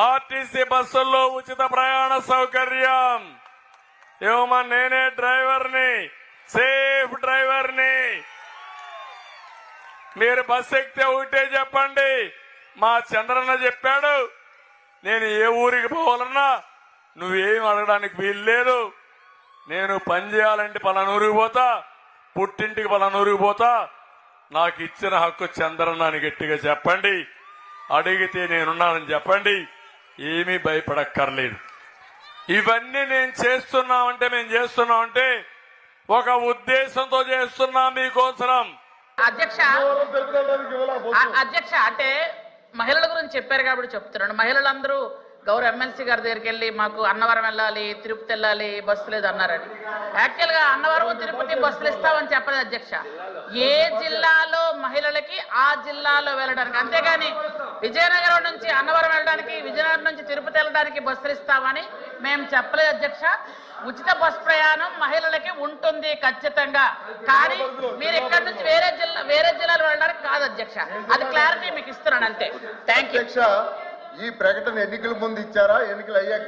RTC బస్సుల్లో ఉచిత ప్రయాణ సౌకర్యం ఇవ్వమని నేనే డ్రైవర్ని, సేఫ్ డ్రైవర్ని. మీరు బస్సు ఎక్కితే ఒకటే చెప్పండి, మా చంద్రన్న చెప్పాడు, నేను ఏ ఊరికి పోవాలన్నా నువ్వేం అడగడానికి వీలు లేదు. నేను పని చేయాలంటే పలానూరికి పోతా, పుట్టింటికి పలానూరికి పోతా, నాకు ఇచ్చిన హక్కు చంద్రన్న అని గట్టిగా చెప్పండి. అడిగితే నేనున్నానని చెప్పండి. ఏమీ భయపడక్కర్లేదు. ఇవన్నీ నేను చేస్తున్నామంటే మేము చేస్తున్నామంటే ఒక ఉద్దేశంతో చేస్తున్నా మీకోసరం. అధ్యక్ష అంటే మహిళల గురించి చెప్పారు కాబట్టి చెప్తున్నాను. మహిళలందరూ గౌరవ ఎమ్మెల్సీ గారి దగ్గరికి వెళ్ళి మాకు అన్నవరం వెళ్ళాలి, తిరుపతి వెళ్ళాలి, బస్సు లేదు అన్నారని. యాక్చువల్ గా అన్నవరం తిరుపతి బస్సులు ఇస్తామని చెప్పలేదు అధ్యక్ష. ఏ జిల్లాలో మహిళలకి ఆ జిల్లాలో వెళ్ళడానికి, అంతేగాని విజయనగరం నుంచి అన్నవరం వెళ్ళడానికి, విజయనగరం నుంచి తిరుపతి వెళ్ళడానికి బస్సులు ఇస్తామని మేము చెప్పలేదు అధ్యక్ష. ఉచిత బస్ ప్రయాణం మహిళలకి ఉంటుంది ఖచ్చితంగా. కానీ మీరు ఇక్కడ నుంచి వేరే జిల్లాలో వెళ్ళడానికి కాదు అధ్యక్ష. అది క్లారిటీ మీకు ఇస్తున్నాను అంతే. Thank you. ఈ ప్రకటన ఎన్నికల ముందు ఇచ్చారా, ఎన్నికలు అయ్యాక